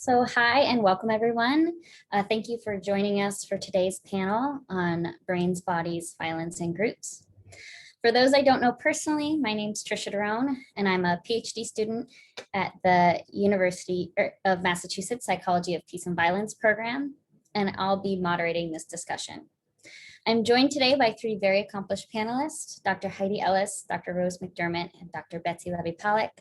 So hi and welcome everyone. Thank you for joining us for today's panel on brains, bodies, violence, and groups. For those I don't know personally, my name's Trisha Dehrone, and I'm a PhD student at the University of Massachusetts Psychology of Peace and Violence program, and I'll be moderating this discussion. I'm joined today by three very accomplished panelists, Dr. Heidi Ellis, Dr. Rose McDermott, and Dr. Betsy Levy Paluck.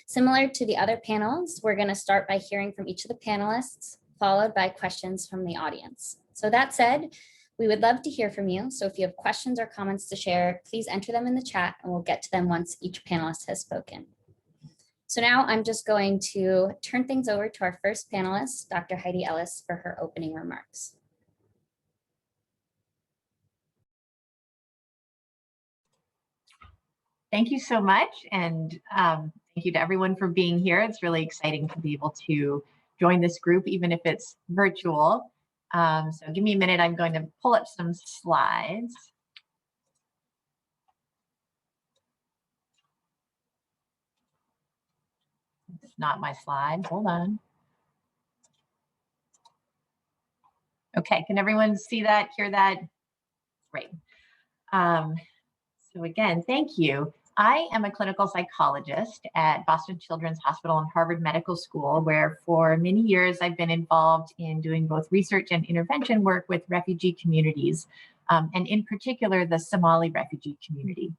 Similar to the other panels, we're going to start by hearing from each of the panelists, followed by questions from the audience. So that said, we would love to hear from you. So if you have questions or comments to share, please enter them in the chat and we'll get to them once each panelist has spoken. So now I'm just going to turn things over to our first panelist, Dr. Heidi Ellis, for her opening remarks. Thank you so much, and thank you to everyone for being here. It's really exciting to be able to join this group, even if it's virtual. So give me a minute, I'm going to pull up some slides. It's not my slide, hold on. Okay, can everyone see that, hear that? Great. So again, thank you. I am a clinical psychologist at Boston Children's Hospital and Harvard Medical School, where for many years I've been involved in doing both research and intervention work with refugee communities, and in particular, the Somali refugee community.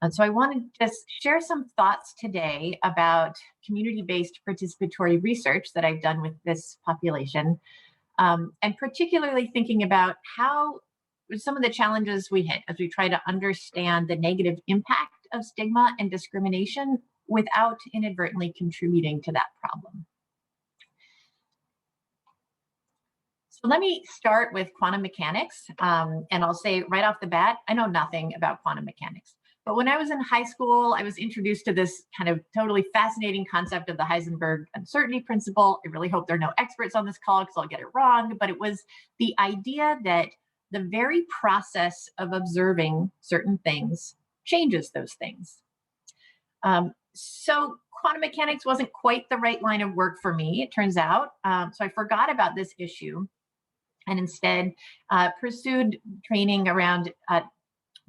And so I want to just share some thoughts today about community-based participatory research that I've done with this population, and particularly thinking about how some of the challenges we hit as we try to understand the negative impact of stigma and discrimination without inadvertently contributing to that problem. So let me start with quantum mechanics, and I'll say right off the bat, I know nothing about quantum mechanics. But when I was in high school, I was introduced to this kind of totally fascinating concept of the Heisenberg uncertainty principle. I really hope there are no experts on this call because I'll get it wrong, but it was the idea that the very process of observing certain things changes those things. So quantum mechanics wasn't quite the right line of work for me, it turns out. So I forgot about this issue and instead pursued training around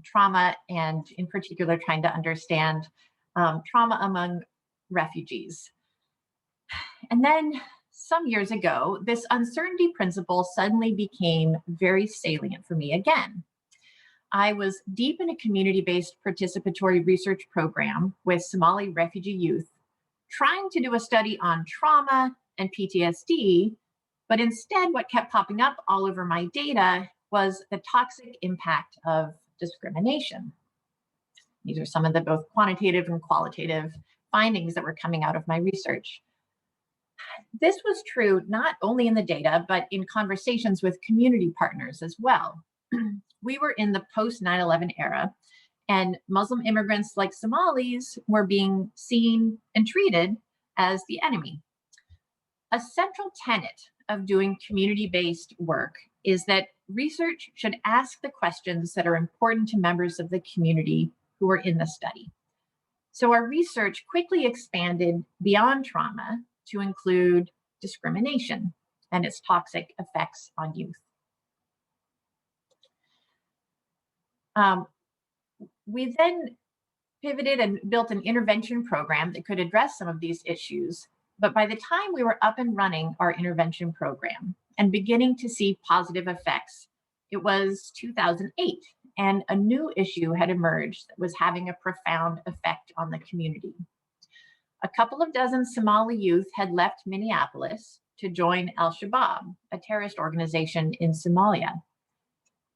trauma, and in particular trying to understand trauma among refugees. And then some years ago, this uncertainty principle suddenly became very salient for me again. I was deep in a community-based participatory research program with Somali refugee youth, trying to do a study on trauma and PTSD, but instead what kept popping up all over my data was the toxic impact of discrimination. These are some of the both quantitative and qualitative findings that were coming out of my research. This was true not only in the data, but in conversations with community partners as well. We were in the post 9/11 era, and Muslim immigrants like Somalis were being seen and treated as the enemy. A central tenet of doing community-based work is that research should ask the questions that are important to members of the community who are in the study. So our research quickly expanded beyond trauma to include discrimination and its toxic effects on youth. We then pivoted and built an intervention program that could address some of these issues. But by the time we were up and running our intervention program and beginning to see positive effects, it was 2008, and a new issue had emerged that was having a profound effect on the community. A couple of dozen Somali youth had left Minneapolis to join Al-Shabaab, a terrorist organization in Somalia.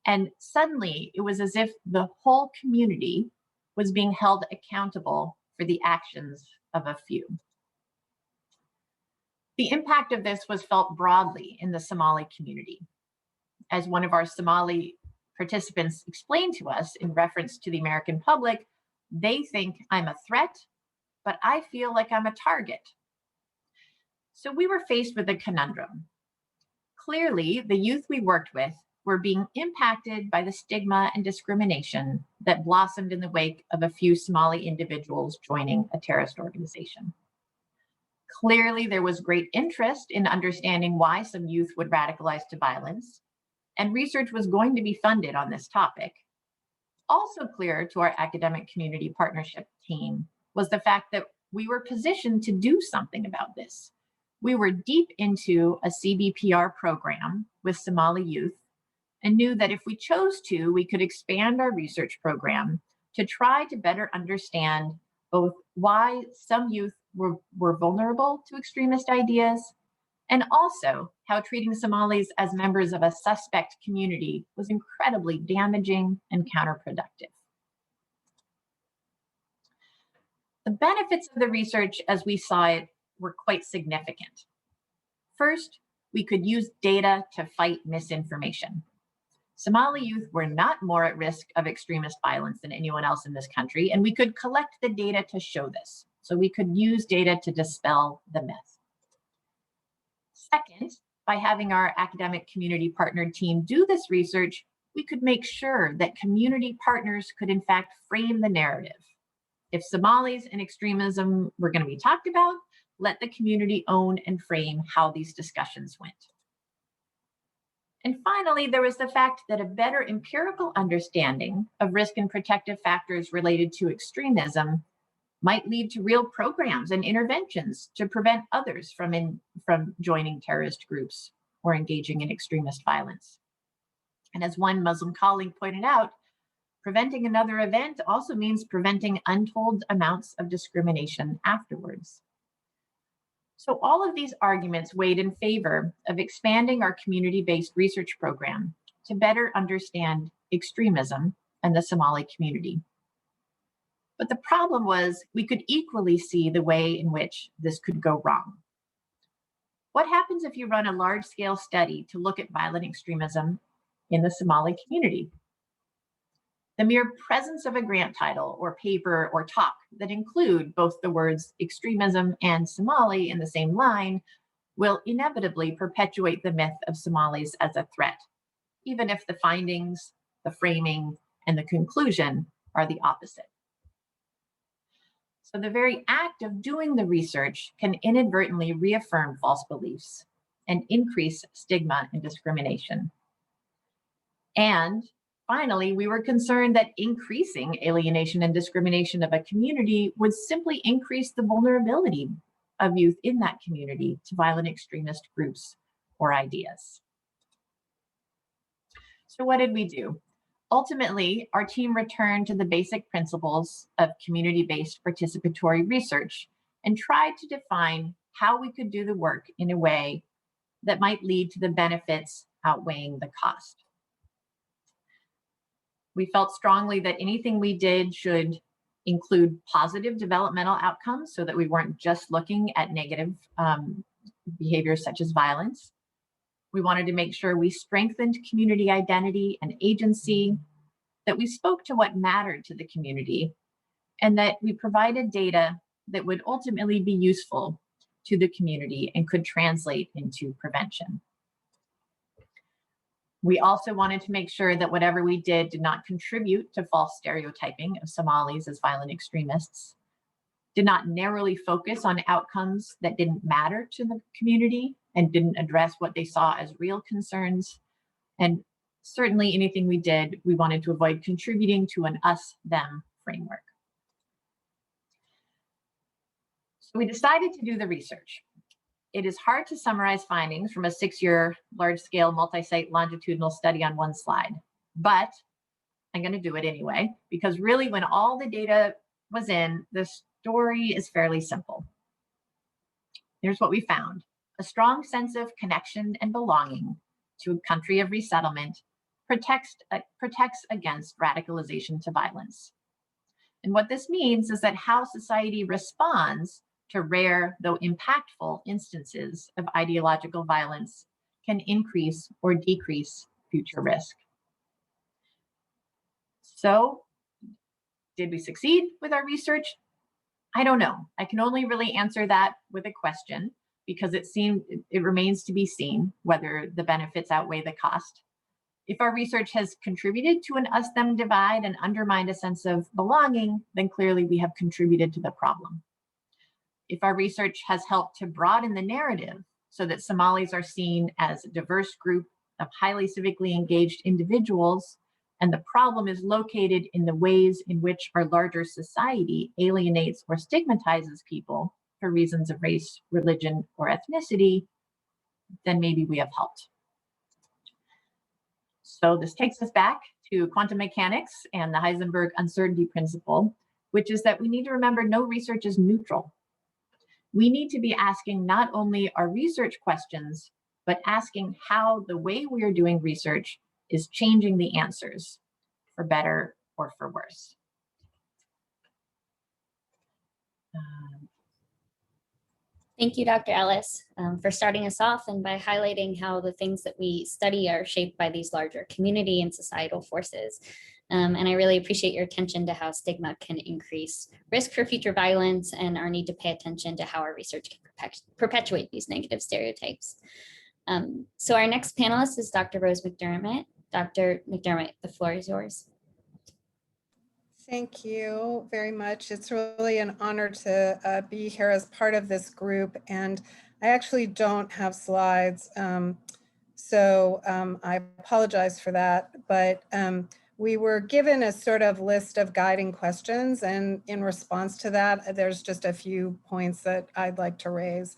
And suddenly it was as if the whole community was being held accountable for the actions of a few. The impact of this was felt broadly in the Somali community. As one of our Somali participants explained to us in reference to the American public, they think I'm a threat, but I feel like I'm a target. So we were faced with a conundrum. Clearly, the youth we worked with were being impacted by the stigma and discrimination that blossomed in the wake of a few Somali individuals joining a terrorist organization. Clearly, there was great interest in understanding why some youth would radicalize to violence, and research was going to be funded on this topic. Also clear to our academic community partnership team was the fact that we were positioned to do something about this. We were deep into a CBPR program with Somali youth and knew that if we chose to, we could expand our research program to try to better understand both why some youth were vulnerable to extremist ideas and also how treating Somalis as members of a suspect community was incredibly damaging and counterproductive. The benefits of the research as we saw it were quite significant. First, we could use data to fight misinformation. Somali youth were not more at risk of extremist violence than anyone else in this country, and we could collect the data to show this. So we could use data to dispel the myth. Second, by having our academic community partner team do this research, we could make sure that community partners could in fact frame the narrative. If Somalis and extremism were going to be talked about, let the community own and frame how these discussions went. And finally, there was the fact that a better empirical understanding of risk and protective factors related to extremism might lead to real programs and interventions to prevent others from joining terrorist groups or engaging in extremist violence. And as one Muslim colleague pointed out, preventing another event also means preventing untold amounts of discrimination afterwards. So all of these arguments weighed in favor of expanding our community-based research program to better understand extremism and the Somali community. But the problem was we could equally see the way in which this could go wrong. What happens if you run a large-scale study to look at violent extremism in the Somali community? The mere presence of a grant title or paper or talk that include both the words extremism and Somali in the same line will inevitably perpetuate the myth of Somalis as a threat, even if the findings, the framing, and the conclusion are the opposite. So the very act of doing the research can inadvertently reaffirm false beliefs and increase stigma and discrimination. And finally, we were concerned that increasing alienation and discrimination of a community would simply increase the vulnerability of youth in that community to violent extremist groups or ideas. So what did we do? Ultimately, our team returned to the basic principles of community-based participatory research and tried to define how we could do the work in a way that might lead to the benefits outweighing the cost. We felt strongly that anything we did should include positive developmental outcomes so that we weren't just looking at negative behaviors such as violence. We wanted to make sure we strengthened community identity and agency, that we spoke to what mattered to the community, and that we provided data that would ultimately be useful to the community and could translate into prevention. We also wanted to make sure that whatever we did not contribute to false stereotyping of Somalis as violent extremists, did not narrowly focus on outcomes that didn't matter to the community and didn't address what they saw as real concerns. And certainly anything we did, we wanted to avoid contributing to an us-them framework. So we decided to do the research. It is hard to summarize findings from a 6-year large-scale multi-site longitudinal study on one slide, but I'm going to do it anyway, because really when all the data was in, the story is fairly simple. Here's what we found. A strong sense of connection and belonging to a country of resettlement protects against radicalization to violence. And what this means is that how society responds to rare, though impactful, instances of ideological violence can increase or decrease future risk. So, did we succeed with our research? I don't know. I can only really answer that with a question because it remains to be seen whether the benefits outweigh the cost. If our research has contributed to an us-them divide and undermined a sense of belonging, then clearly we have contributed to the problem. if our research has helped to broaden the narrative so that Somalis are seen as a diverse group of highly civically engaged individuals, and the problem is located in the ways in which our larger society alienates or stigmatizes people for reasons of race, religion, or ethnicity, then maybe we have helped. So this takes us back to quantum mechanics and the Heisenberg uncertainty principle, which is that we need to remember no research is neutral. We need to be asking not only our research questions, but asking how the way we are doing research is changing the answers for better or for worse. Thank you, Dr. Ellis, for starting us off and by highlighting how the things that we study are shaped by these larger community and societal forces. And I really appreciate your attention to how stigma can increase risk for future violence and our need to pay attention to how our research can perpetuate these negative stereotypes. So our next panelist is Dr. Rose McDermott. Dr. McDermott, the floor is yours. Thank you very much. It's really an honor to be here as part of this group. And I actually don't have slides, so I apologize for that. But we were given a sort of list of guiding questions. And in response to that, there's just a few points that I'd like to raise.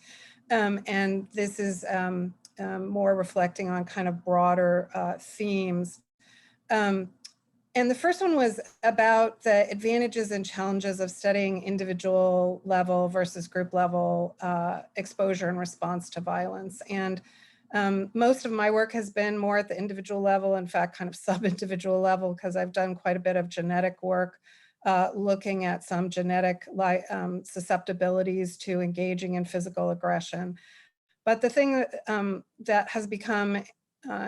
And this is more reflecting on kind of broader themes. And the first one was about the advantages and challenges of studying individual level versus group level exposure and response to violence. And most of my work has been more at the individual level, in fact, kind of sub-individual level, because I've done quite a bit of genetic work, looking at some genetic susceptibilities to engaging in physical aggression. But the thing that has become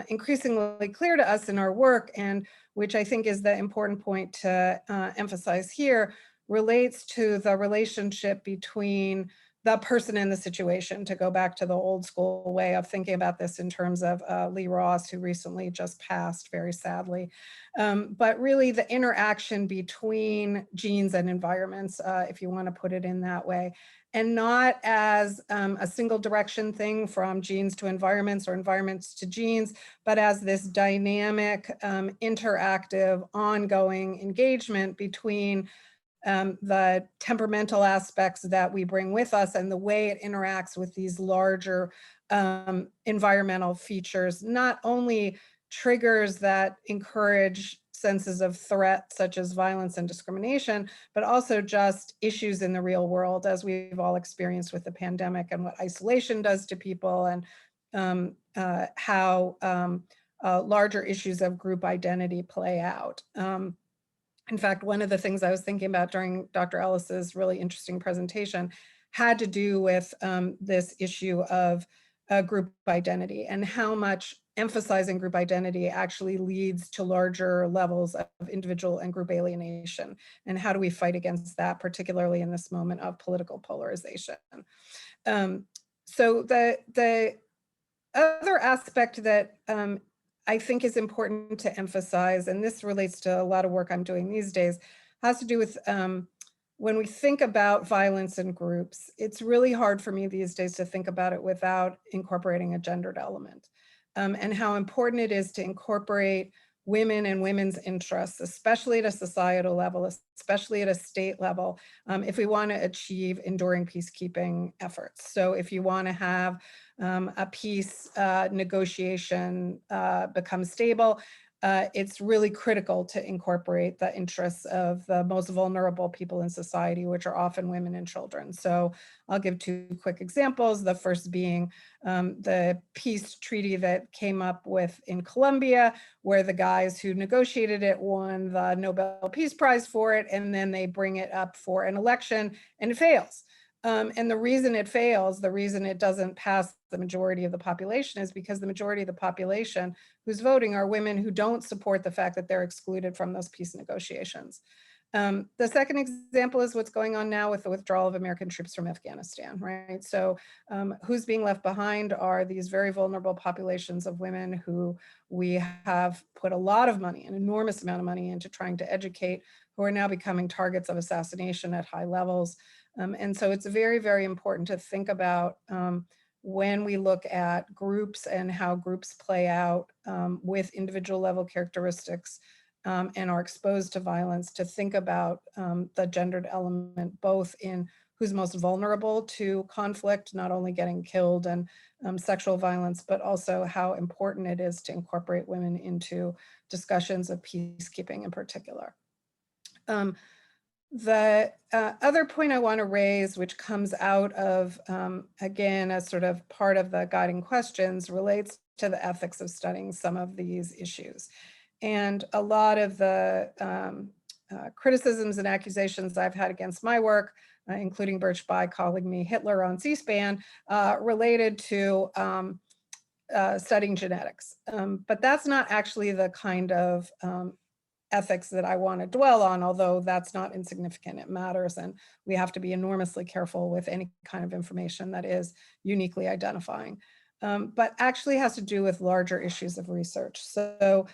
increasingly clear to us in our work, and which I think is the important point to emphasize here, relates to the relationship between the person and the situation, to go back to the old school way of thinking about this in terms of Lee Ross, who recently just passed, very sadly. But really the interaction between genes and environments, if you want to put it in that way, and not as a single direction thing from genes to environments or environments to genes, but as this dynamic, interactive, ongoing engagement between the temperamental aspects that we bring with us and the way it interacts with these larger environmental features, not only triggers that encourage senses of threat, such as violence and discrimination, but also just issues in the real world, as we've all experienced with the pandemic and what isolation does to people, and how larger issues of group identity play out. In fact, one of the things I was thinking about during Dr. Ellis's really interesting presentation had to do with this issue of group identity and how much emphasizing group identity actually leads to larger levels of individual and group alienation. And how do we fight against that, particularly in this moment of political polarization? So the other aspect that I think is important to emphasize, and this relates to a lot of work I'm doing these days, has to do with when we think about violence in groups, it's really hard for me these days to think about it without incorporating a gendered element, and how important it is to incorporate women and women's interests, especially at a societal level, especially at a state level, if we want to achieve enduring peacekeeping efforts. So if you want to have a peace negotiation become stable, it's really critical to incorporate the interests of the most vulnerable people in society, which are often women and children. So I'll give two quick examples. The first being the peace treaty that came up with in Colombia, where the guys who negotiated it won the Nobel Peace Prize for it, and then they bring it up for an election and it fails. And the reason it fails, the reason it doesn't pass the majority of the population, is because the majority of the population who's voting are women who don't support the fact that they're excluded from those peace negotiations. The second example is what's going on now with the withdrawal of American troops from Afghanistan, right? So who's being left behind are these very vulnerable populations of women who we have put a lot of money, an enormous amount of money, into trying to educate, who are now becoming targets of assassination at high levels. And so it's very, very important to think about when we look at groups and how groups play out with individual level characteristics and are exposed to violence, to think about the gendered element, both in who's most vulnerable to conflict, not only getting killed and sexual violence, but also how important it is to incorporate women into discussions of peacekeeping in particular. The other point I want to raise, which comes out of, again, as sort of part of the guiding questions, relates to the ethics of studying some of these issues. And a lot of the criticisms and accusations I've had against my work, including Birch Bayh calling me Hitler on C-SPAN, related to studying genetics. But that's not actually the kind of ethics that I want to dwell on, although that's not insignificant. It matters, and we have to be enormously careful with any kind of information that is uniquely identifying, but actually has to do with larger issues of research. So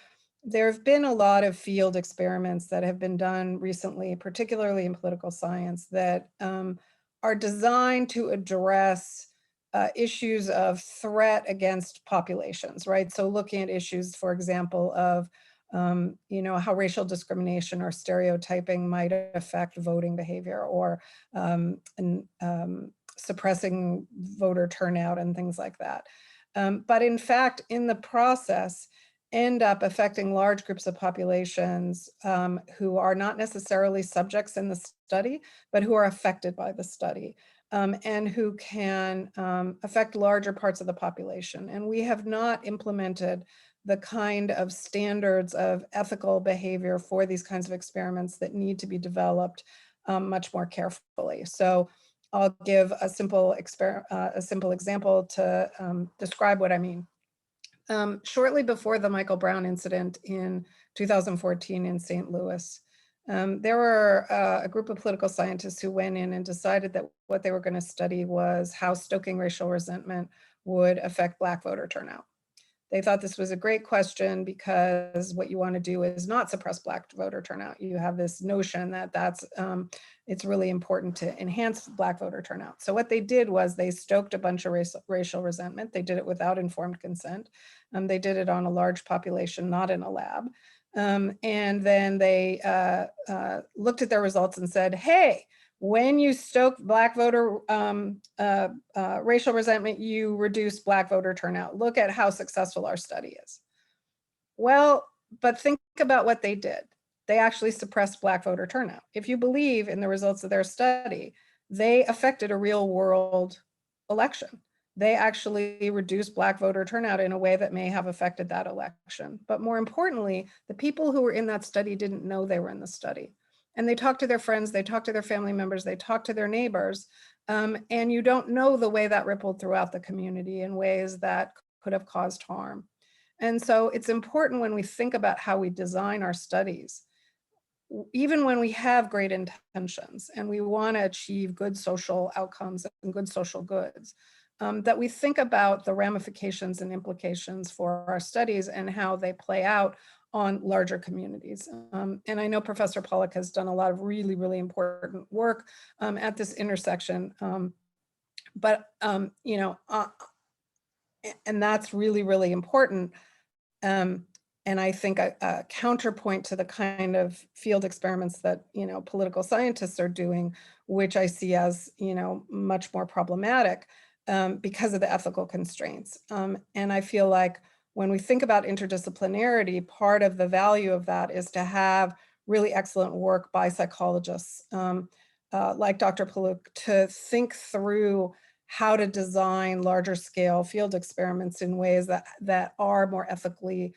there have been a lot of field experiments that have been done recently, particularly in political science, that are designed to address issues of threat against populations, right? So looking at issues, for example, of you know, how racial discrimination or stereotyping might affect voting behavior, or suppressing voter turnout and things like that. But in fact, in the process, end up affecting large groups of populations who are not necessarily subjects in the study, but who are affected by the study. And who can affect larger parts of the population. And we have not implemented the kind of standards of ethical behavior for these kinds of experiments that need to be developed much more carefully. So I'll give a simple example to describe what I mean. Shortly before the Michael Brown incident in 2014 in St. Louis, there were a group of political scientists who went in and decided that what they were going to study was how stoking racial resentment would affect Black voter turnout. They thought this was a great question because what you want to do is not suppress Black voter turnout. You have this notion that it's really important to enhance Black voter turnout. So what they did was they stoked a bunch of racial resentment. They did it without informed consent. They did it on a large population, not in a lab. And then they looked at their results and said, hey, when you stoke Black voter racial resentment, you reduce Black voter turnout. Look at how successful our study is. Well, but think about what they did. They actually suppressed Black voter turnout. If you believe in the results of their study, they affected a real world election. They actually reduced Black voter turnout in a way that may have affected that election. But more importantly, the people who were in that study didn't know they were in the study. And they talked to their friends, they talked to their family members, they talked to their neighbors, and you don't know the way that rippled throughout the community in ways that could have caused harm. And so it's important when we think about how we design our studies, even when we have great intentions and we want to achieve good social outcomes and good social goods, that we think about the ramifications and implications for our studies and how they play out on larger communities. And I know Professor Paluck has done a lot of really, really important work at this intersection. You know, and that's really, really important. And I think a counterpoint to the kind of field experiments that, you know, political scientists are doing, which I see as, you know, much more problematic because of the ethical constraints. And I feel like when we think about interdisciplinarity, part of the value of that is to have really excellent work by psychologists like Dr. Paluck to think through how to design larger scale field experiments in ways that are more ethically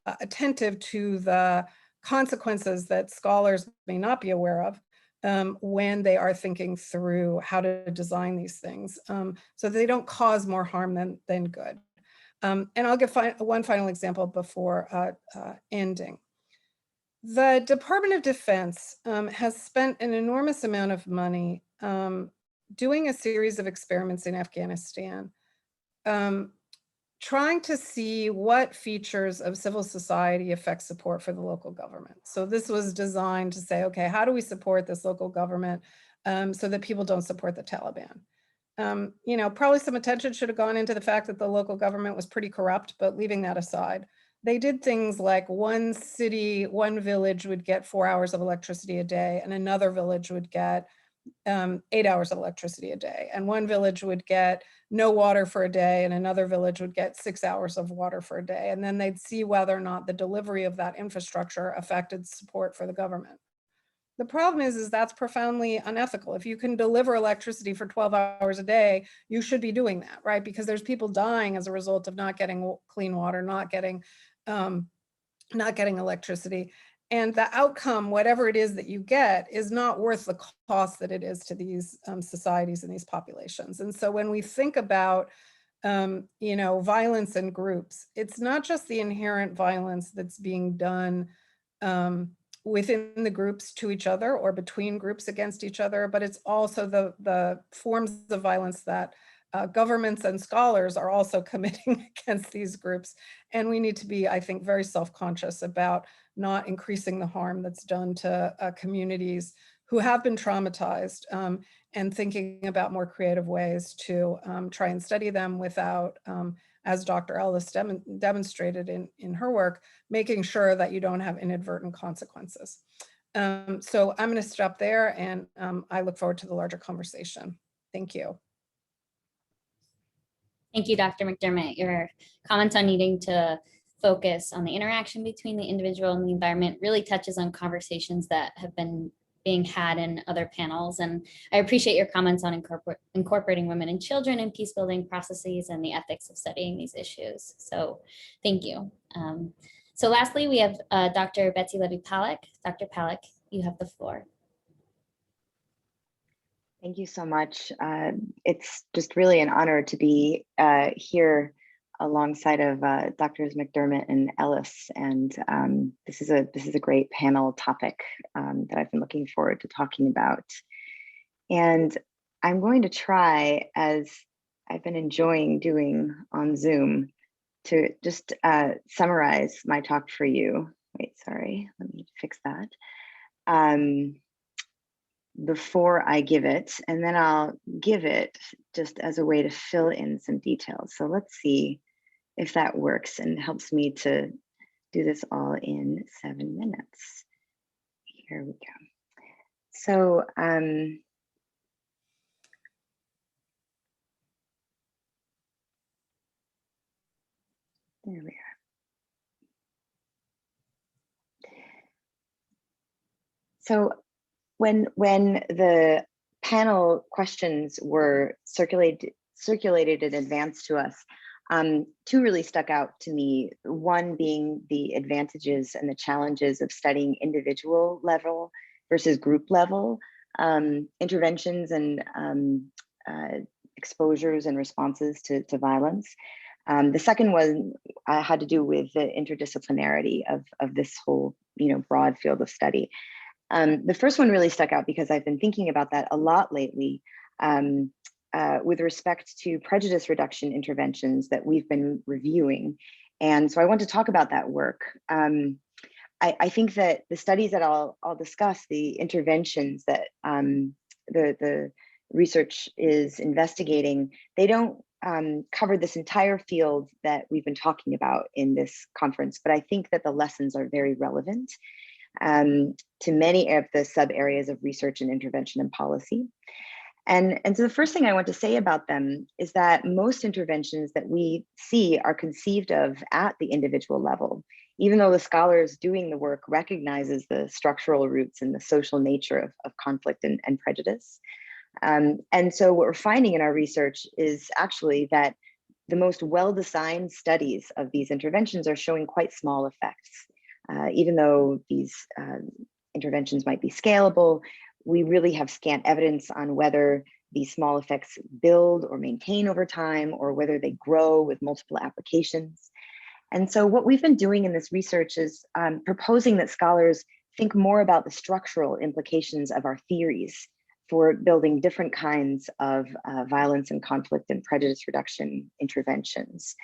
attentive to the consequences that scholars may not be aware of when they are thinking through how to design these things so they don't cause more harm than good. And I'll give one final example before ending. The Department of Defense has spent an enormous amount of money doing a series of experiments in Afghanistan, trying to see what features of civil society affect support for the local government. So this was designed to say, okay, how do we support this local government so that people don't support the Taliban. You know, probably some attention should have gone into the fact that the local government was pretty corrupt, but leaving that aside, they did things like one city, one village would get 4 hours of electricity a day, and another village would get 8 hours of electricity a day. And one village would get no water for a day, and another village would get 6 hours of water for a day. And then they'd see whether or not the delivery of that infrastructure affected support for the government. The problem is that's profoundly unethical. If you can deliver electricity for 12 hours a day, you should be doing that, right? Because there's people dying as a result of not getting clean water, not getting electricity. And the outcome, whatever it is that you get, is not worth the cost that it is to these societies and these populations. And so when we think about, you know, violence in groups, it's not just the inherent violence that's being done within the groups to each other or between groups against each other, but it's also the forms of violence that governments and scholars are also committing against these groups. And we need to be, I think, very self-conscious about not increasing the harm that's done to communities who have been traumatized, and thinking about more creative ways to try and study them without, as Dr. Ellis demonstrated in her work, making sure that you don't have inadvertent consequences. So I'm going to stop there, and I look forward to the larger conversation. Thank you. Thank you, Dr. McDermott. Your comments on needing to focus on the interaction between the individual and the environment really touches on conversations that have been being had in other panels. And I appreciate your comments on incorporating women and children in peace building processes and the ethics of studying these issues. So thank you. So lastly, we have Dr. Betsy Levy Paluck. Dr. Paluck, you have the floor. Thank you so much. It's just really an honor to be here alongside of Drs. McDermott and Ellis, and this is a great panel topic that I've been looking forward to talking about. And I'm going to try, as I've been enjoying doing on Zoom, to just summarize my talk for you. Wait, sorry, let me fix that. Before I give it, and then I'll give it just as a way to fill in some details. So let's see if that works and helps me to do this all in 7 minutes. Here we go. So there we are. So when the panel questions were circulated in advance to us, two really stuck out to me. One being the advantages and the challenges of studying individual level versus group level interventions and exposures and responses to violence. The second one had to do with the interdisciplinarity of this whole, broad field of study. The first one really stuck out because I've been thinking about that a lot lately with respect to prejudice reduction interventions that we've been reviewing. And so I want to talk about that work. I think that the studies that I'll discuss, the interventions that the research is investigating, they don't cover this entire field that we've been talking about in this conference, but I think that the lessons are very relevant to many of the sub areas of research and intervention and policy. And so the first thing I want to say about them is that most interventions that we see are conceived of at the individual level, even though the scholars doing the work recognizes the structural roots and the social nature of conflict and prejudice. And so what we're finding in our research is actually that the most well-designed studies of these interventions are showing quite small effects. Even though these interventions might be scalable, we really have scant evidence on whether these small effects build or maintain over time, or whether they grow with multiple applications. And so what we've been doing in this research is proposing that scholars think more about the structural implications of our theories for building different kinds of violence and conflict and prejudice reduction interventions.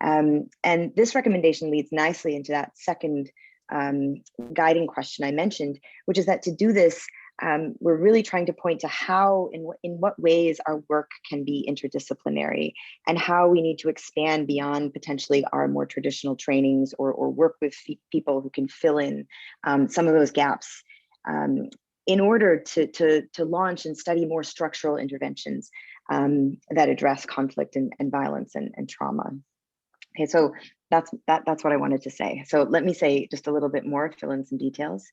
And this recommendation leads nicely into that second guiding question I mentioned, which is that to do this, we're really trying to point to how, in what ways our work can be interdisciplinary, and how we need to expand beyond potentially our more traditional trainings, or work with people who can fill in some of those gaps, in order to launch and study more structural interventions that address conflict and violence and trauma. Okay, so that's what I wanted to say. So let me say just a little bit more, fill in some details.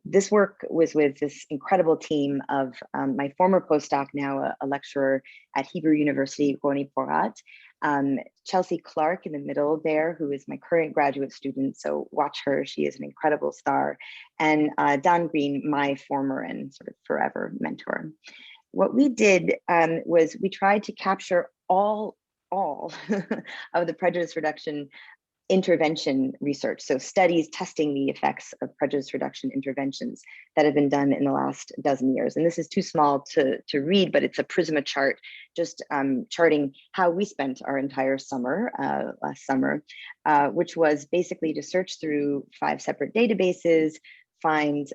This work was with this incredible team of my former postdoc, now a lecturer at Hebrew University, Roni Porat, Chelsea Clark in the middle there, who is my current graduate student, so watch her, she is an incredible star, and Don Green, my former and sort of forever mentor. What we did was we tried to capture all of the prejudice reduction intervention research, so studies testing the effects of prejudice reduction interventions that have been done in the last dozen years. And this is too small to read, but it's a Prisma chart, just charting how we spent our entire summer, last summer, which was basically to search through 5 separate databases, find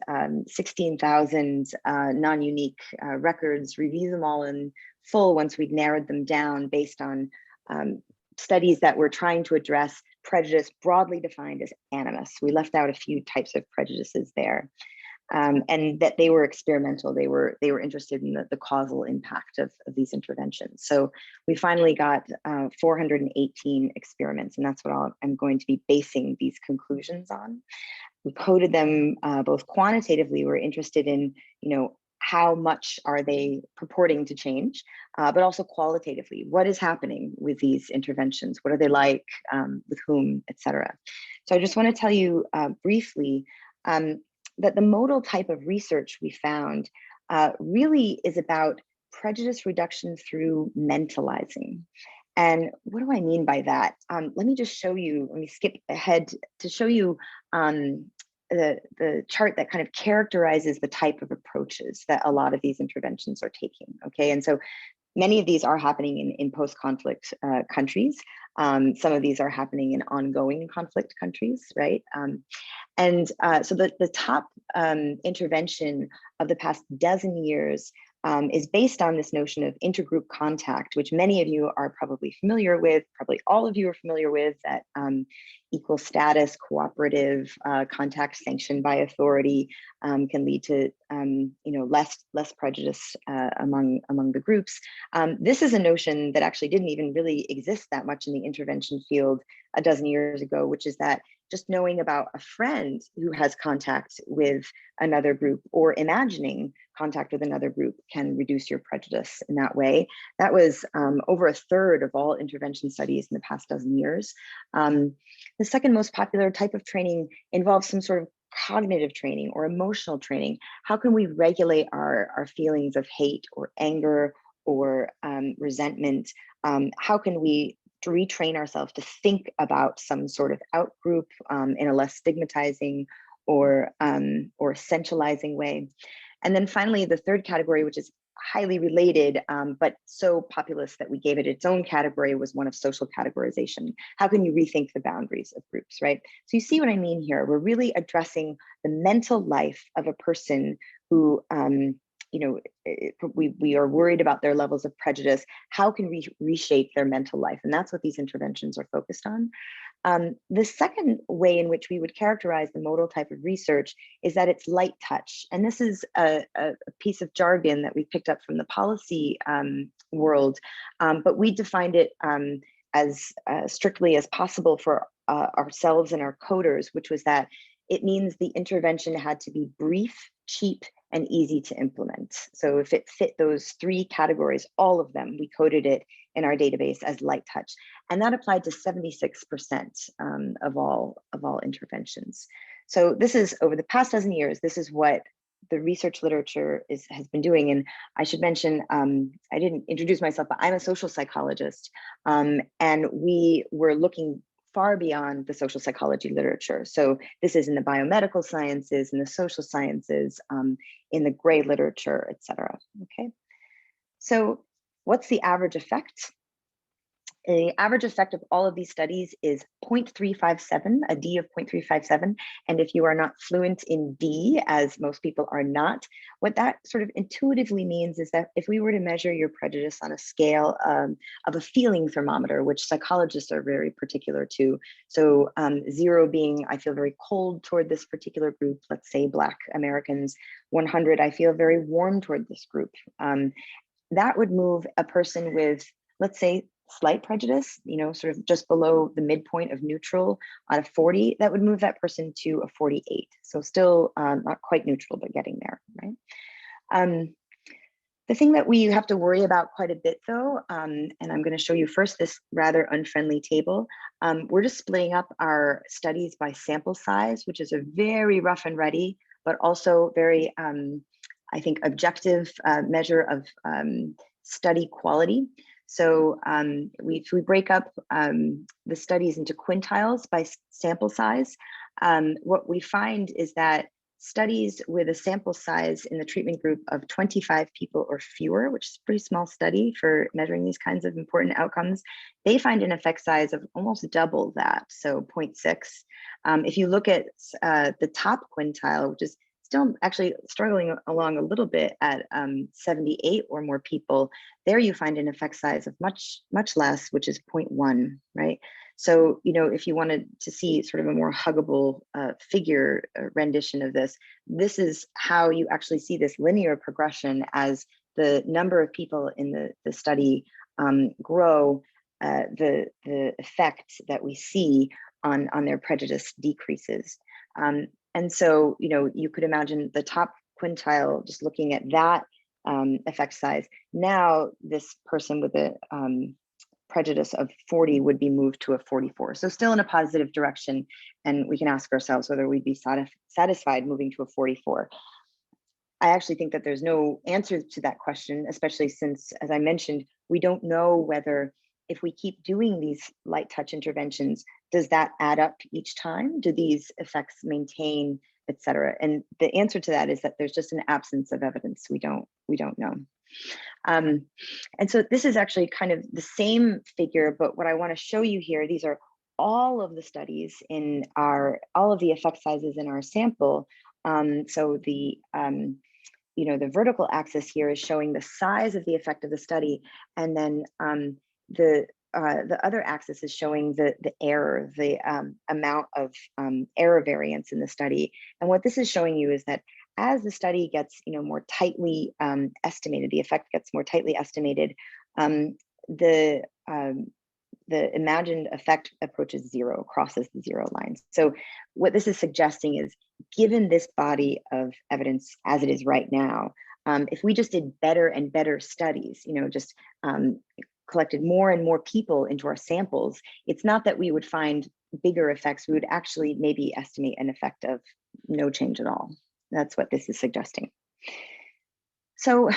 16,000 non-unique records, review them all in full once we'd narrowed them down based on studies that were trying to address prejudice broadly defined as animus. We left out a few types of prejudices there, and that they were experimental. They were interested in the causal impact of these interventions. So we finally got 418 experiments, and that's what I'm going to be basing these conclusions on. We coded them both quantitatively. We're interested in, how much are they purporting to change, but also qualitatively, what is happening with these interventions? What are they like, with whom, et cetera. So I just want to tell you briefly that the modal type of research we found really is about prejudice reduction through mentalizing. And what do I mean by that? Let me just show you, let me skip ahead to show you the chart that kind of characterizes the type of approaches that a lot of these interventions are taking, okay? And so many of these are happening in post-conflict countries. Some of these are happening in ongoing conflict countries, right? So the top intervention of the past dozen years is based on this notion of intergroup contact, which many of you are probably familiar with, probably all of you are familiar with, that equal status, cooperative contact sanctioned by authority can lead to less prejudice among the groups. This is a notion that actually didn't even really exist that much in the intervention field a dozen years ago, which is that just knowing about a friend who has contact with another group, or imagining contact with another group, can reduce your prejudice in that way. That was over a third of all intervention studies in the past dozen years. The second most popular type of training involves some sort of cognitive training or emotional training. How can we regulate our feelings of hate or anger or resentment? How can we retrain ourselves to think about some sort of outgroup in a less stigmatizing or essentializing way? And then finally, the third category, which is highly related, but so populous that we gave it its own category, was one of social categorization. How can you rethink the boundaries of groups, right? So you see what I mean here. We're really addressing the mental life of a person who, we are worried about their levels of prejudice. How can we reshape their mental life? And that's what these interventions are focused on. The second way in which we would characterize the modal type of research is that it's light touch. And this is a piece of jargon that we picked up from the policy world, but we defined it as strictly as possible for ourselves and our coders, which was that it means the intervention had to be brief, cheap, and easy to implement. So if it fit those 3 categories, all of them, we coded it in our database as light touch. And that applied to 76% of all interventions. So this is, over the past dozen years, this is what the research literature has been doing. And I should mention, I didn't introduce myself, but I'm a social psychologist. And we were looking far beyond the social psychology literature. So this is in the biomedical sciences, in the social sciences, in the gray literature, et cetera, okay? So what's the average effect? The average effect of all of these studies is 0.357, a D of 0.357. And if you are not fluent in D, as most people are not, what that sort of intuitively means is that if we were to measure your prejudice on a scale of a feeling thermometer, which psychologists are very particular to, so 0 being, I feel very cold toward this particular group, let's say Black Americans, 100, I feel very warm toward this group. That would move a person with, let's say, slight prejudice, sort of just below the midpoint of neutral on a 40, that would move that person to a 48. So still not quite neutral, but getting there, right? The thing that we have to worry about quite a bit though, and I'm going to show you first this rather unfriendly table. We're just splitting up our studies by sample size, which is a very rough and ready, but also very, I think, objective measure of study quality. So if we break up the studies into quintiles by sample size, what we find is that studies with a sample size in the treatment group of 25 people or fewer, which is a pretty small study for measuring these kinds of important outcomes, they find an effect size of almost double that, so 0.6. If you look at the top quintile, which is still actually struggling along a little bit at 78 or more people, there you find an effect size of much less, which is 0.1, right? So, if you wanted to see sort of a more huggable figure rendition of this, this is how you actually see this linear progression as the number of people in the study grow, the effect that we see on their prejudice decreases. And so, you could imagine the top quintile, just looking at that effect size. Now, this person with a prejudice of 40 would be moved to a 44. So still in a positive direction. And we can ask ourselves whether we'd be satisfied moving to a 44. I actually think that there's no answer to that question, especially since, as I mentioned, we don't know whether if we keep doing these light touch interventions, does that add up each time? Do these effects maintain, et cetera? And the answer to that is that there's just an absence of evidence. We don't know. And so this is actually kind of the same figure, but what I want to show you here, these are all of the studies in all of the effect sizes in our sample. So the the vertical axis here is showing the size of the effect of the study, and then the other axis is showing the error, the amount of error variance in the study. And what this is showing you is that as the study gets more tightly estimated, the effect gets more tightly estimated, the imagined effect approaches zero, crosses the zero line. So what this is suggesting is, given this body of evidence as it is right now, if we just did better and better studies, just collected more and more people into our samples, it's not that we would find bigger effects. We would actually maybe estimate an effect of no change at all. That's what this is suggesting. So,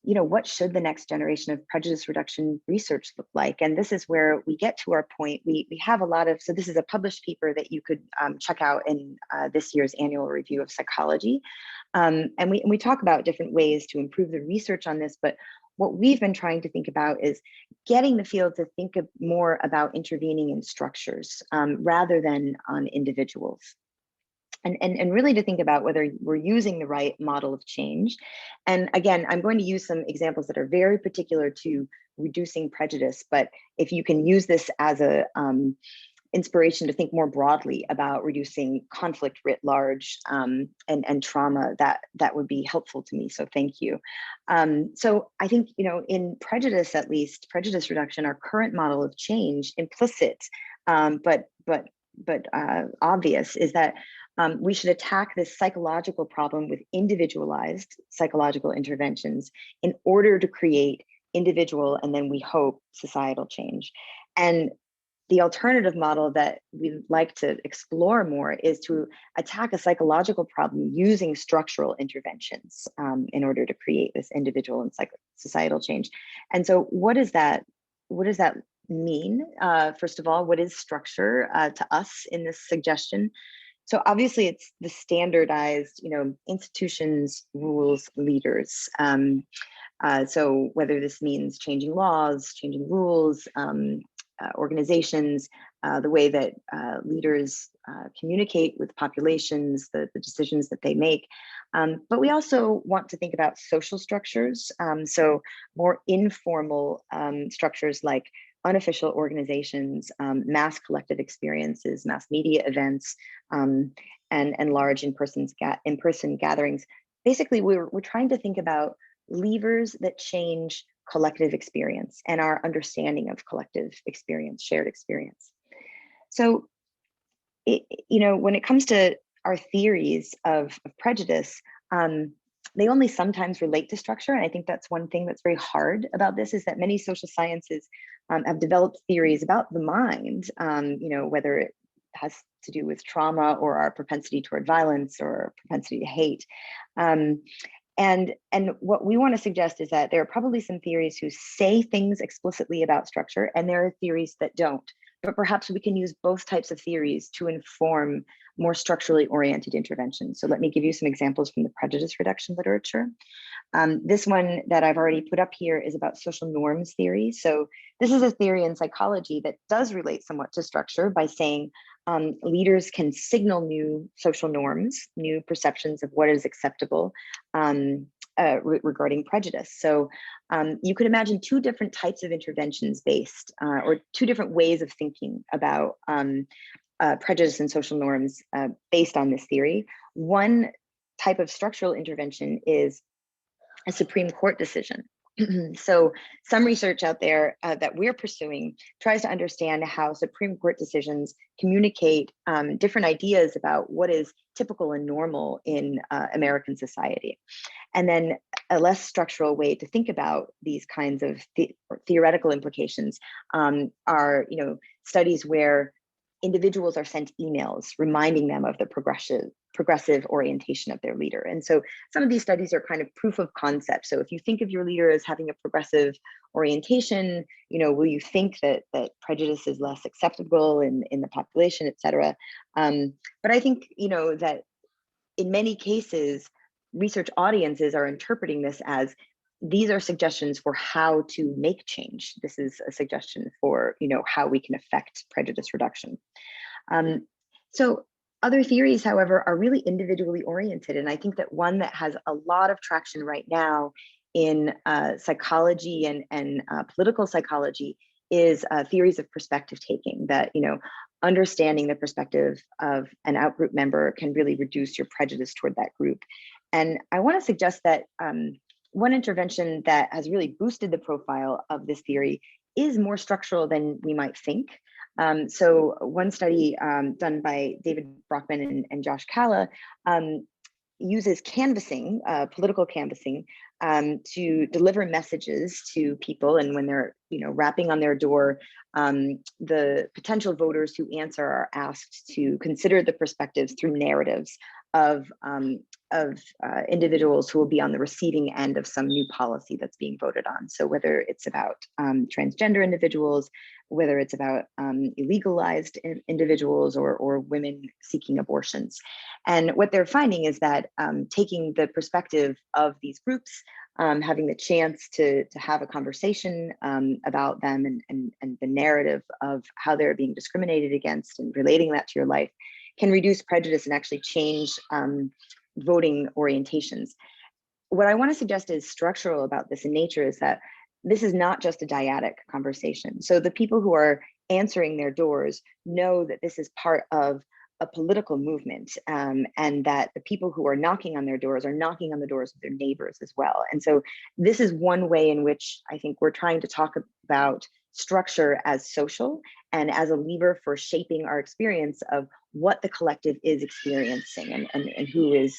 what should the next generation of prejudice reduction research look like? And this is where we get to our point. We have a lot of, so this is a published paper that you could check out in this year's annual review of psychology. And we talk about different ways to improve the research on this, but what we've been trying to think about is getting the field to think more about intervening in structures rather than on individuals. And really to think about whether we're using the right model of change. And again, I'm going to use some examples that are very particular to reducing prejudice, but if you can use this as a inspiration to think more broadly about reducing conflict writ large and trauma, that would be helpful to me. So thank you. So I think, in prejudice, at least prejudice reduction, our current model of change, implicit, but obvious, is that we should attack this psychological problem with individualized psychological interventions in order to create individual, and then we hope, societal change. And the alternative model that we'd like to explore more is to attack a psychological problem using structural interventions in order to create this individual and societal change. And so what does that mean? First of all, what is structure to us in this suggestion? So obviously it's the standardized, institutions, rules, leaders. So whether this means changing laws, changing rules, organizations, the way that leaders communicate with populations, the decisions that they make. But we also want to think about social structures. So more informal structures like unofficial organizations, mass collective experiences, mass media events, and large in-person gatherings. Basically, we're trying to think about levers that change collective experience and our understanding of collective experience, shared experience. So, when it comes to our theories of prejudice, they only sometimes relate to structure. And I think that's one thing that's very hard about this, is that many social sciences have developed theories about the mind, whether it has to do with trauma or our propensity toward violence or propensity to hate. And what we want to suggest is that there are probably some theories who say things explicitly about structure, and there are theories that don't. But perhaps we can use both types of theories to inform more structurally oriented interventions. So let me give you some examples from the prejudice reduction literature. This one that I've already put up here is about social norms theory. So this is a theory in psychology that does relate somewhat to structure by saying leaders can signal new social norms, new perceptions of what is acceptable regarding prejudice. So you could imagine two different types of interventions based, or two different ways of thinking about prejudice and social norms based on this theory. One type of structural intervention is a Supreme Court decision. So some research out there that we're pursuing tries to understand how Supreme Court decisions communicate different ideas about what is typical and normal in American society. And then a less structural way to think about these kinds of theoretical implications are, studies where individuals are sent emails reminding them of the progressive orientation of their leader. And so some of these studies are kind of proof of concept. So if you think of your leader as having a progressive orientation, will you think that prejudice is less acceptable in the population, et cetera? But I think, that in many cases, research audiences are interpreting this as these are suggestions for how to make change. This is a suggestion for, how we can affect prejudice reduction. So other theories, however, are really individually oriented. And I think that one that has a lot of traction right now in psychology and political psychology is theories of perspective taking, that, understanding the perspective of an outgroup member can really reduce your prejudice toward that group. And I want to suggest that one intervention that has really boosted the profile of this theory is more structural than we might think. So one study done by David Brockman and Josh Kalla uses canvassing, political canvassing, to deliver messages to people. And when they're, rapping on their door, the potential voters who answer are asked to consider the perspectives through narratives of individuals who will be on the receiving end of some new policy that's being voted on. So whether it's about transgender individuals, whether it's about illegalized individuals or women seeking abortions. And what they're finding is that taking the perspective of these groups, having the chance to have a conversation about them and the narrative of how they're being discriminated against and relating that to your life can reduce prejudice and actually change voting orientations. What I want to suggest is structural about this in nature is that this is not just a dyadic conversation. So the people who are answering their doors know that this is part of a political movement, and that the people who are knocking on their doors are knocking on the doors of their neighbors as well. And so this is one way in which I think we're trying to talk about structure as social and as a lever for shaping our experience of what the collective is experiencing and who is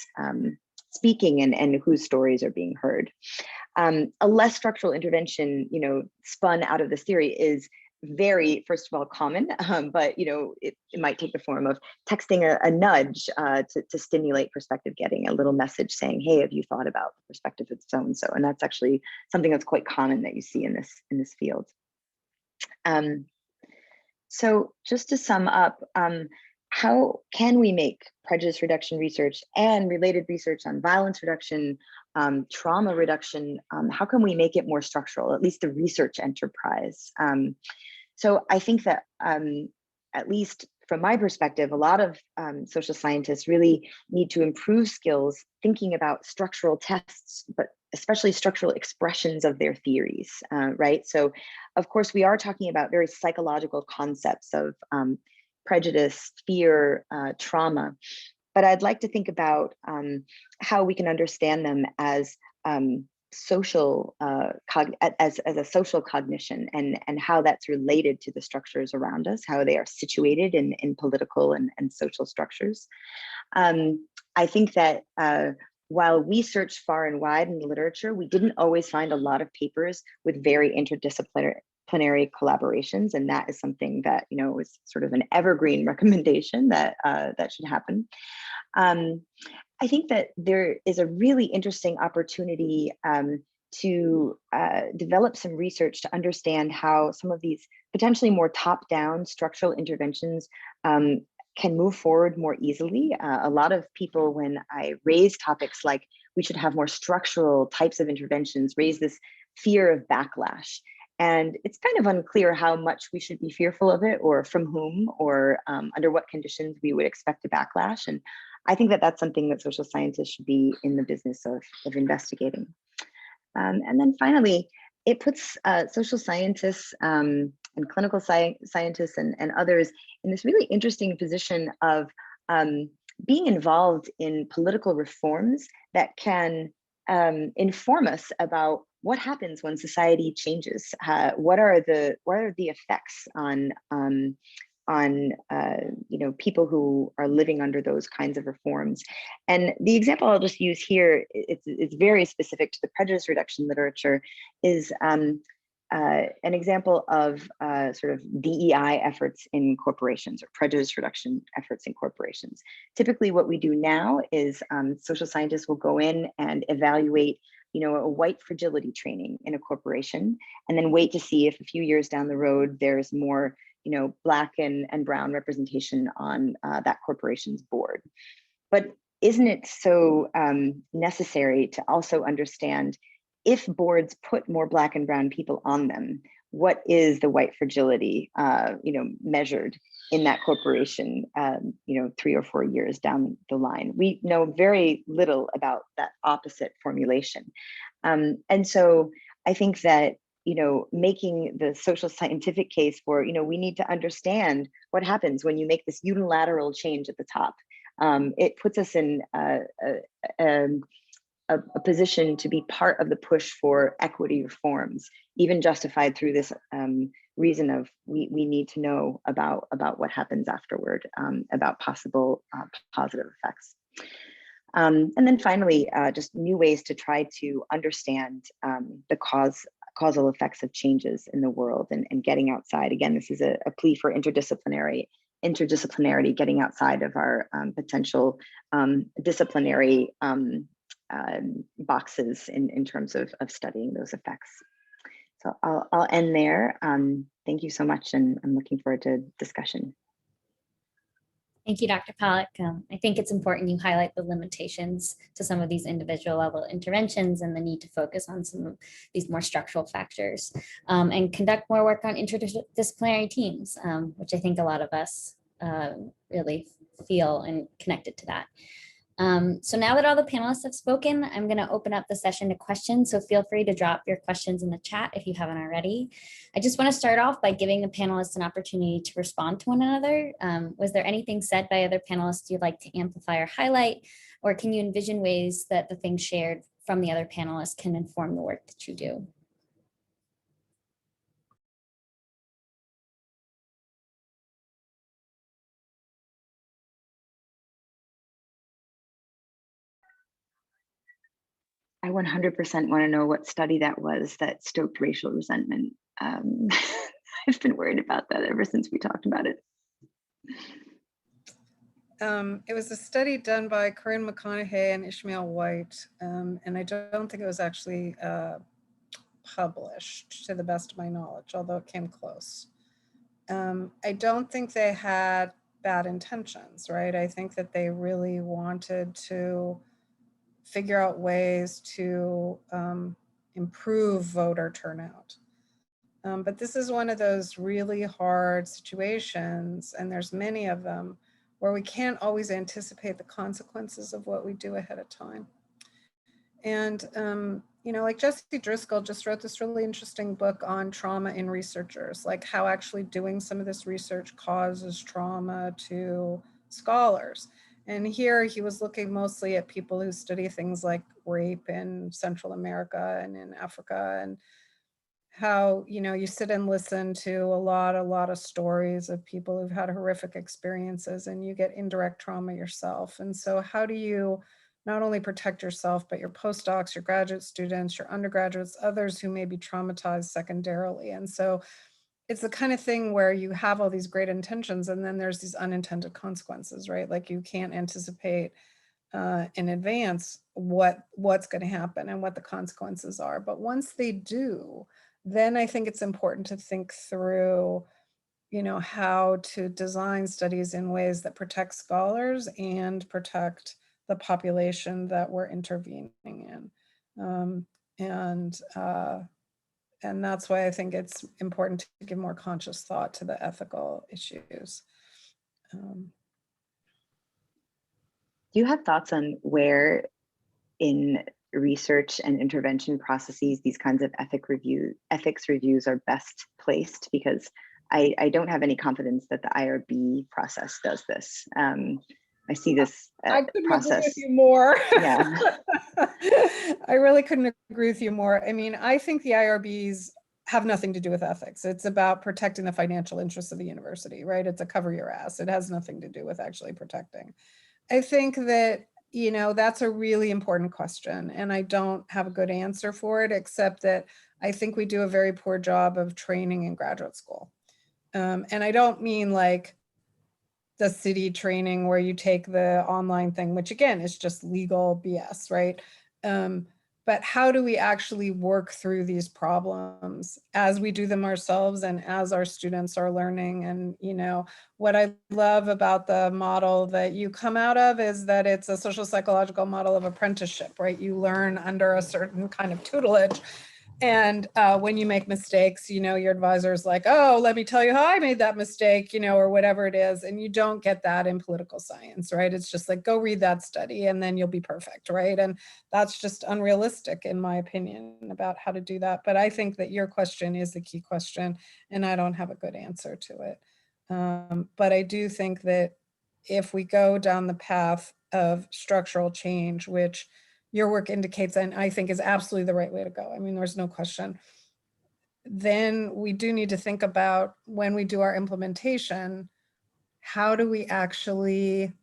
speaking and whose stories are being heard. A less structural intervention, spun out of this theory is very, first of all, common, but it might take the form of texting a nudge to stimulate perspective getting, a little message saying, hey, have you thought about the perspective of so and so? And that's actually something that's quite common that you see in this field. So just to sum up, how can we make prejudice reduction research and related research on violence reduction, trauma reduction, how can we make it more structural, at least the research enterprise? So I think that at least from my perspective, a lot of social scientists really need to improve skills thinking about structural tests, but especially structural expressions of their theories, right? So of course, we are talking about very psychological concepts of prejudice, fear, trauma, but I'd like to think about how we can understand them as social as a social cognition, and how that's related to the structures around us, how they are situated in political and social structures. I think that while we searched far and wide in the literature, we didn't always find a lot of papers with very interdisciplinary collaborations, and that is something that, you know, is sort of an evergreen recommendation that that should happen. I think that there is a really interesting opportunity to develop some research to understand how some of these potentially more top-down structural interventions can move forward more easily. A lot of people, when I raise topics like we should have more structural types of interventions, raise this fear of backlash. And it's kind of unclear how much we should be fearful of it, or from whom, or under what conditions we would expect a backlash. And I think that that's something that social scientists should be in the business of investigating. And then finally, it puts social scientists and clinical scientists and others in this really interesting position of being involved in political reforms that can inform us about what happens when society changes. What are the effects on you know, people who are living under those kinds of reforms? And the example I'll just use here, it's very specific to the prejudice reduction literature, is an example of sort of DEI efforts in corporations, or prejudice reduction efforts in corporations. Typically what we do now is social scientists will go in and evaluate, you know, a white fragility training in a corporation, and then wait to see if a few years down the road there's more, you know, Black and brown representation on that corporation's board. But isn't it so necessary to also understand, if boards put more Black and brown people on them, what is the white fragility, you know, measured in that corporation, you know, 3 or 4 years down the line? We know very little about that opposite formulation. And so I think that, you know, making the social scientific case for, you know, we need to understand what happens when you make this unilateral change at the top. It puts us in a position to be part of the push for equity reforms, even justified through this reason of we need to know about what happens afterward, about possible positive effects. And then finally, just new ways to try to understand the causal effects of changes in the world, and getting outside. Again, this is a plea for interdisciplinarity, getting outside of our potential disciplinary boxes in terms of studying those effects. So I'll end there. Thank you so much, and I'm looking forward to discussion. Thank you, Dr. Paluck. I think it's important you highlight the limitations to some of these individual level interventions, and the need to focus on some of these more structural factors, and conduct more work on interdisciplinary teams, which I think a lot of us really feel and connected to that. So now that all the panelists have spoken, I'm going to open up the session to questions. So feel free to drop your questions in the chat if you haven't already. I just want to start off by giving the panelists an opportunity to respond to one another. Was there anything said by other panelists you'd like to amplify or highlight? Or can you envision ways that the things shared from the other panelists can inform the work that you do? I 100% want to know what study that was that stoked racial resentment. I've been worried about that ever since we talked about it. It was a study done by Corinne McConaughey and Ishmael White, and I don't think it was actually published, to the best of my knowledge, although it came close. I don't think they had bad intentions, right? I think that they really wanted to figure out ways to improve voter turnout. But this is one of those really hard situations, and there's many of them, where we can't always anticipate the consequences of what we do ahead of time. And, you know, like Jessie Driscoll just wrote this really interesting book on trauma in researchers, like how actually doing some of this research causes trauma to scholars. And here he was looking mostly at people who study things like rape in Central America and in Africa, and how, you know, you sit and listen to a lot of stories of people who've had horrific experiences, and you get indirect trauma yourself. And so how do you not only protect yourself, but your postdocs, your graduate students, your undergraduates, others who may be traumatized secondarily? And so it's the kind of thing where you have all these great intentions, and then there's these unintended consequences, right? Like you can't anticipate in advance what's going to happen and what the consequences are. But once they do, then I think it's important to think through, you know, how to design studies in ways that protect scholars and protect the population that we're intervening in. And that's why I think it's important to give more conscious thought to the ethical issues. Do you have thoughts on where in research and intervention processes these kinds of ethics reviews are best placed? Because I don't have any confidence that the IRB process does this. I see this I couldn't process. agree with you more. Yeah. I really couldn't agree with you more. I mean, I think the IRBs have nothing to do with ethics. It's about protecting the financial interests of the university, right? It's a cover your ass. It has nothing to do with actually protecting. I think that, you know, that's a really important question, and I don't have a good answer for it, except that I think we do a very poor job of training in graduate school. And I don't mean like the city training where you take the online thing, which again is just legal BS, right? But how do we actually work through these problems as we do them ourselves and as our students are learning? And, you know, what I love about the model that you come out of is that it's a social psychological model of apprenticeship, right? You learn under a certain kind of tutelage. And when you make mistakes, you know, your advisor is like, oh, let me tell you how I made that mistake, you know, or whatever it is. And you don't get that in political science, right? It's just like, go read that study and then you'll be perfect, right? And that's just unrealistic, in my opinion, about how to do that. But I think that your question is the key question, and I don't have a good answer to it. But I do think that if we go down the path of structural change, which your work indicates, and I think is absolutely the right way to go, I mean, there's no question, then we do need to think about, when we do our implementation, how do we actually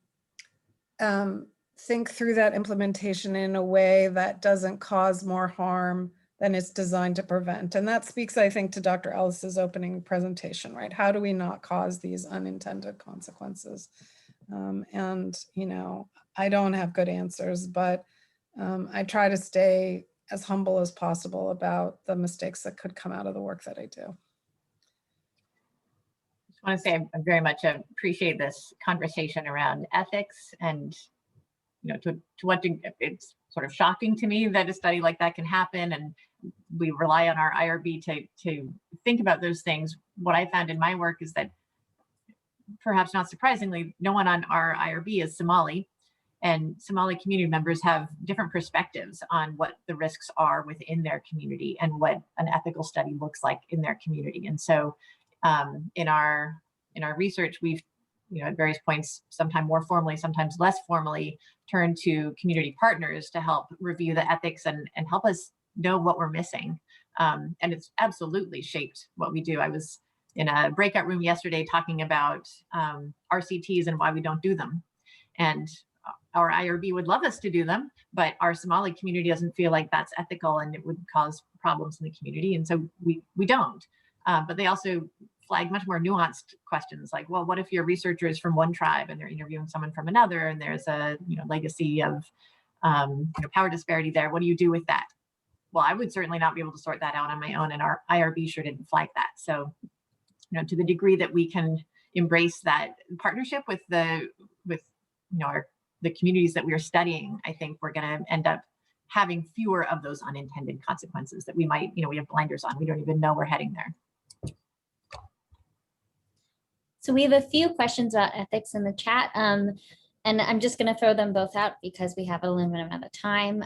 think through that implementation in a way that doesn't cause more harm than it's designed to prevent? And that speaks, I think, to Dr. Ellis's opening presentation, right? How do we not cause these unintended consequences? And, you know, I don't have good answers, but I try to stay as humble as possible about the mistakes that could come out of the work that I do. I just want to say I very much appreciate this conversation around ethics, and, you know, to what it's sort of shocking to me that a study like that can happen, and we rely on our IRB to think about those things. What I found in my work is that, perhaps not surprisingly, no one on our IRB is Somali. And Somali community members have different perspectives on what the risks are within their community and what an ethical study looks like in their community. And so in our research, we've, you know, at various points, sometimes more formally, sometimes less formally, turned to community partners to help review the ethics and help us know what we're missing. And it's absolutely shaped what we do. I was in a breakout room yesterday talking about RCTs and why we don't do them. And our IRB would love us to do them, but our Somali community doesn't feel like that's ethical and it would cause problems in the community. And so we don't. But they also flag much more nuanced questions like, well, what if your researcher is from one tribe and they're interviewing someone from another, and there's a, you know, legacy of you know, power disparity there? What do you do with that? Well, I would certainly not be able to sort that out on my own, and our IRB sure didn't flag that. So, you know, to the degree that we can embrace that partnership with the communities that we are studying, I think we're going to end up having fewer of those unintended consequences that we might, we have blinders on. We don't even know we're heading there. So we have a few questions about ethics in the chat, and I'm just going to throw them both out because we have a limited amount of time.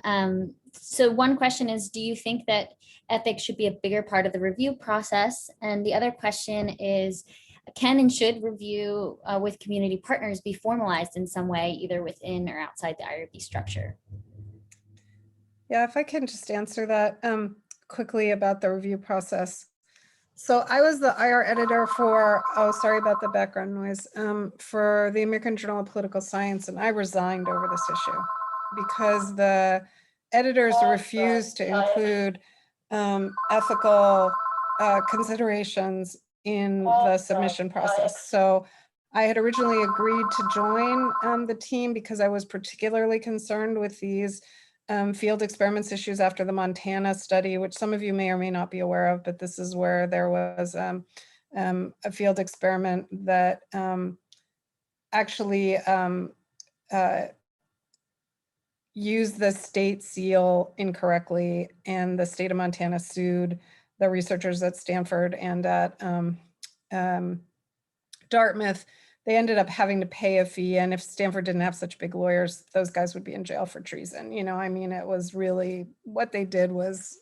So one question is, do you think that ethics should be a bigger part of the review process? And the other question is, can and should review with community partners be formalized in some way, either within or outside the IRB structure? Yeah, if I can just answer that quickly about the review process. So I was the IR editor for, oh, sorry about the background noise, for the American Journal of Political Science, and I resigned over this issue because the editors refused to include ethical considerations in the submission process. So I had originally agreed to join the team because I was particularly concerned with these field experiments issues after the Montana study, which some of you may or may not be aware of, but this is where there was a field experiment that actually used the state seal incorrectly, and the state of Montana sued the researchers at Stanford and at Dartmouth. They ended up having to pay a fee. And if Stanford didn't have such big lawyers, those guys would be in jail for treason. I mean, it was really, what they did was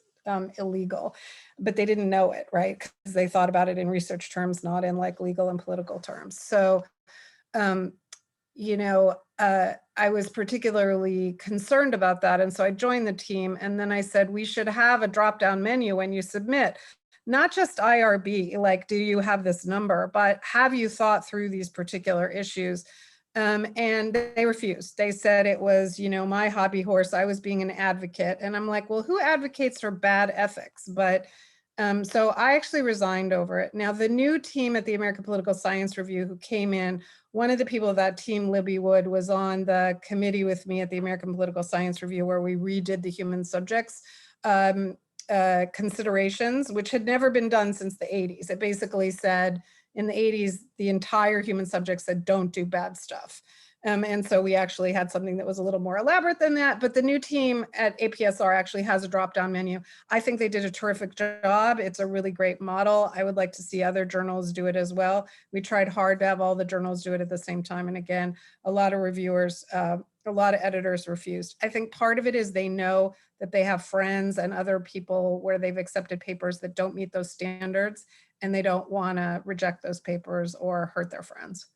illegal, but they didn't know it, right? Because they thought about it in research terms, not in like legal and political terms. So, I was particularly concerned about that. And so I joined the team, and then I said, we should have a drop-down menu when you submit. Not just IRB, like, do you have this number, but have you thought through these particular issues? And they refused. They said it was, my hobby horse. I was being an advocate. And I'm like, well, who advocates for bad ethics? But so I actually resigned over it. Now, the new team at the American Political Science Review who came in, one of the people of that team, Libby Wood, was on the committee with me at the American Political Science Review where we redid the human subjects considerations, which had never been done since the 80s. It basically said in the 80s, the entire human subject said, don't do bad stuff. And so we actually had something that was a little more elaborate than that, but the new team at APSR actually has a drop-down menu. I think they did a terrific job. It's a really great model. I would like to see other journals do it as well. We tried hard to have all the journals do it at the same time. And again, a lot of reviewers, a lot of editors refused. I think part of it is they know that they have friends and other people where they've accepted papers that don't meet those standards, and they don't want to reject those papers or hurt their friends.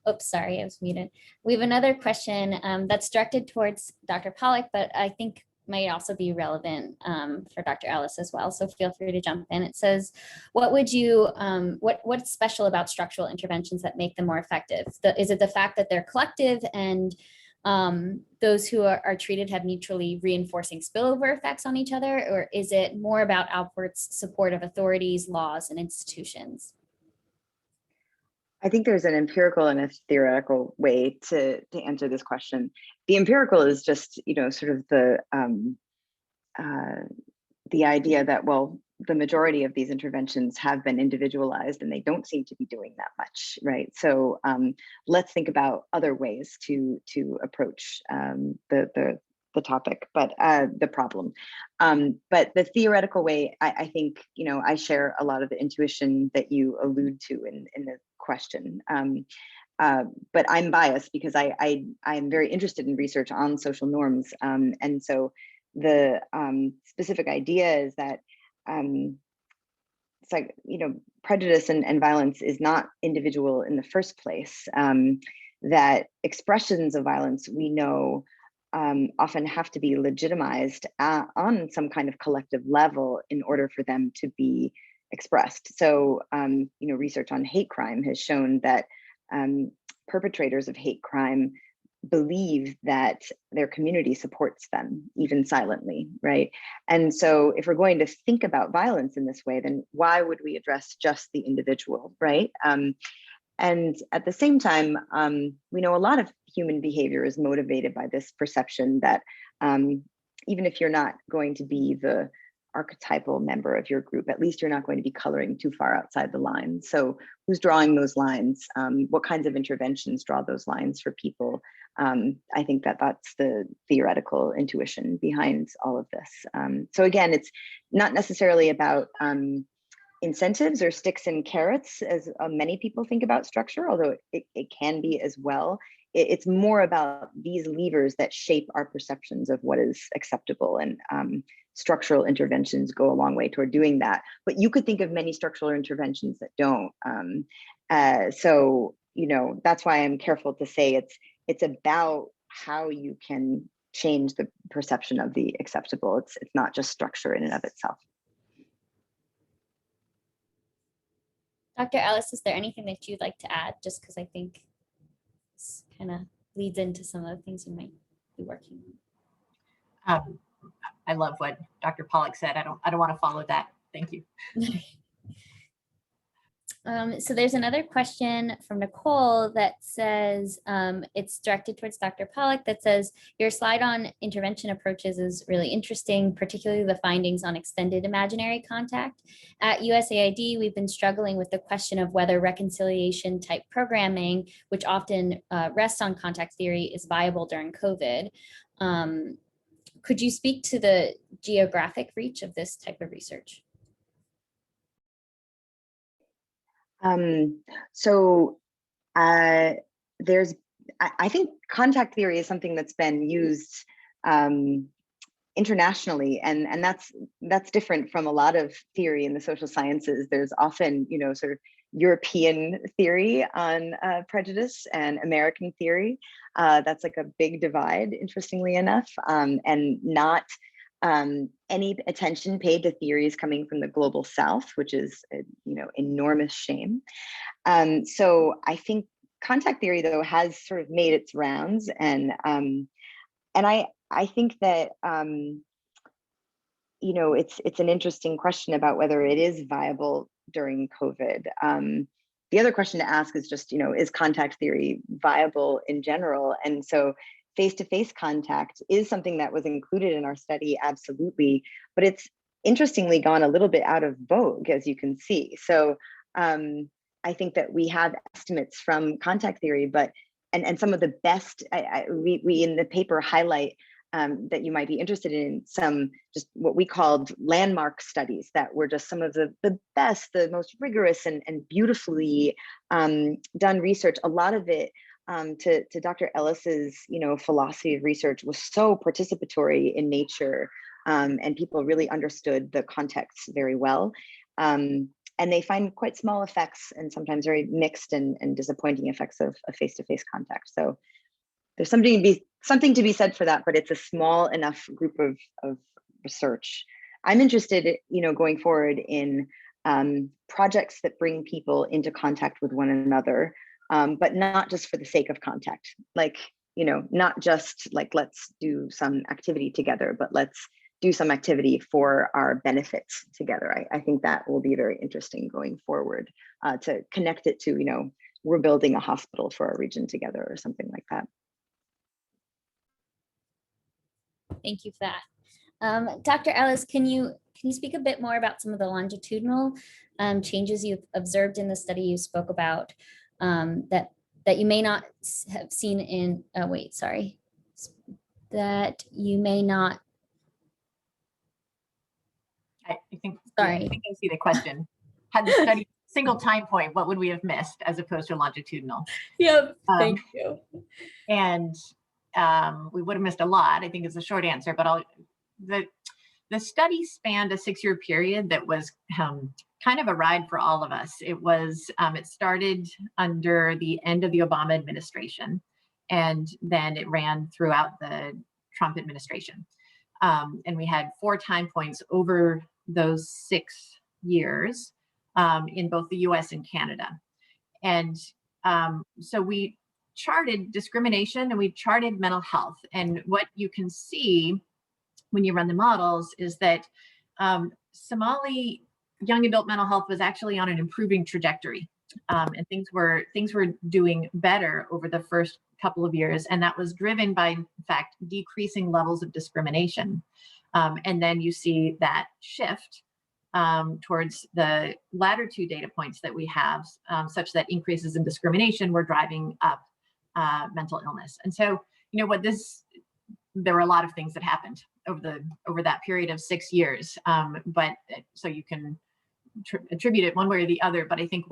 Oops, sorry, I was muted. We have another question that's directed towards Dr. Paluck, but I think might also be relevant for Dr. Ellis as well. So feel free to jump in. It says, what would you, what's special about structural interventions that make them more effective? Is it the fact that they're collective and those who are treated have mutually reinforcing spillover effects on each other? Or is it more about Alpert's support of authorities, laws, and institutions? I think there's an empirical and a theoretical way to answer this question. The empirical is just, sort of the idea that, well, the majority of these interventions have been individualized and they don't seem to be doing that much, right? So let's think about other ways to approach the topic, but the problem. But the theoretical way, I think, I share a lot of the intuition that you allude to in the question. But I'm biased because I'm very interested in research on social norms. And so the specific idea is that it's like, prejudice and violence is not individual in the first place. That expressions of violence, we know, often have to be legitimized on some kind of collective level in order for them to be expressed. So, research on hate crime has shown that perpetrators of hate crime believe that their community supports them, even silently, right? And so if we're going to think about violence in this way, then why would we address just the individual, right? And at the same time, we know a lot of human behavior is motivated by this perception that even if you're not going to be the archetypal member of your group. At least you're not going to be coloring too far outside the lines. So who's drawing those lines? What kinds of interventions draw those lines for people? I think that that's the theoretical intuition behind all of this. So again, it's not necessarily about incentives or sticks and carrots, as many people think about structure, although it can be as well. It's more about these levers that shape our perceptions of what is acceptable, and structural interventions go a long way toward doing that. But you could think of many structural interventions that don't. So, you know, that's why I'm careful to say it's about how you can change the perception of the acceptable. It's not just structure in and of itself. Dr. Ellis, is there anything that you'd like to add? Just because I think this kind of leads into some of the things you might be working on. I love what Dr. Paluck said. I don't want to follow that. Thank you. So there's another question from Nicole that says, it's directed towards Dr. Paluck, that says, your slide on intervention approaches is really interesting, particularly the findings on extended imaginary contact. At USAID, we've been struggling with the question of whether reconciliation type programming, which often rests on contact theory, is viable during COVID. Could you speak to the geographic reach of this type of research? I think contact theory is something that's been used internationally, and that's different from a lot of theory in the social sciences. There's often, you know, sort of European theory on prejudice and American theory. That's like a big divide, interestingly enough, and not any attention paid to theories coming from the global South, which is a, you know, enormous shame. So I think contact theory, though, has sort of made its rounds, and I think that you know, it's an interesting question about whether it is viable during COVID. The other question to ask is just, you know, is contact theory viable in general? And so face-to-face contact is something that was included in our study, absolutely, but it's interestingly gone a little bit out of vogue, as you can see. So I think that we have estimates from contact theory, but and some of the best, we in the paper highlight that you might be interested in some just what we called landmark studies that were just some of the best, the most rigorous and beautifully done research. A lot of it, to Dr. Ellis's, you know, philosophy of research, was so participatory in nature, and people really understood the context very well. And they find quite small effects and sometimes very mixed and disappointing effects of face-to-face contact. So there's something to be said for that, but it's a small enough group of research. I'm interested, you know, going forward in projects that bring people into contact with one another, but not just for the sake of contact. Like, you know, not just like, let's do some activity together, but let's do some activity for our benefits together. I think that will be very interesting going forward, to connect it to, you know, we're building a hospital for our region together or something like that. Thank you for that. Dr. Ellis, can you speak a bit more about some of the longitudinal changes you've observed in the study you spoke about, that you may not have seen in, that you may not. I think, sorry. I think I see the question. Had the study single time point, what would we have missed as opposed to longitudinal? Yep, thank you. And we would have missed a lot, I think is the short answer, but the study spanned a 6-year period that was kind of a ride for all of us. It was, it started under the end of the Obama administration, and then it ran throughout the Trump administration. And we had 4 time points over those 6 years in both the US and Canada. And so we charted discrimination and we charted mental health. And what you can see when you run the models is that Somali young adult mental health was actually on an improving trajectory. And things were doing better over the first couple of years. And that was driven by, in fact, decreasing levels of discrimination. And then you see that shift towards the latter two data points that we have, such that increases in discrimination were driving up mental illness. And so, there were a lot of things that happened over that period of 6 years. But so you can attribute it one way or the other. But I think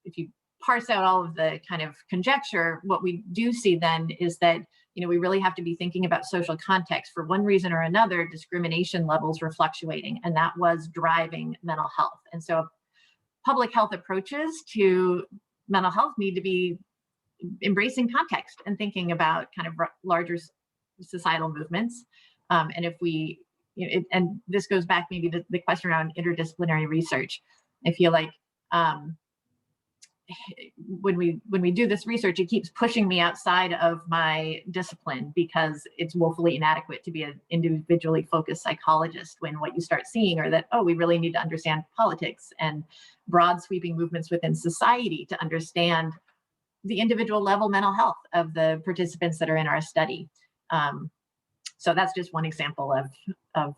if you parse out all of the kind of conjecture, what we do see then is that, we really have to be thinking about social context. For one reason or another, discrimination levels were fluctuating, and that was driving mental health. And so public health approaches to mental health need to be embracing context and thinking about kind of larger societal movements. And if we, and this goes back maybe to the question around interdisciplinary research. I feel like when we do this research, it keeps pushing me outside of my discipline because it's woefully inadequate to be an individually focused psychologist, when what you start seeing are that, oh, we really need to understand politics and broad sweeping movements within society to understand the individual level mental health of the participants that are in our study. So that's just one example of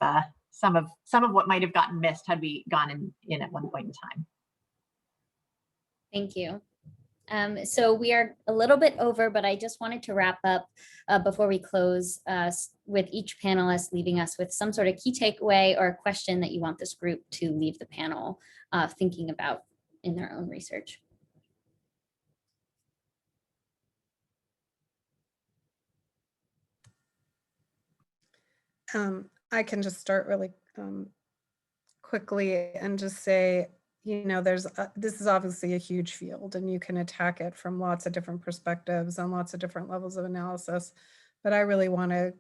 some of what might have gotten missed had we gone in at one point in time. Thank you. So we are a little bit over, but I just wanted to wrap up before we close with each panelist leaving us with some sort of key takeaway or a question that you want this group to leave the panel thinking about in their own research. I can just start really quickly and just say, this is obviously a huge field, and you can attack it from lots of different perspectives and lots of different levels of analysis. But I really want to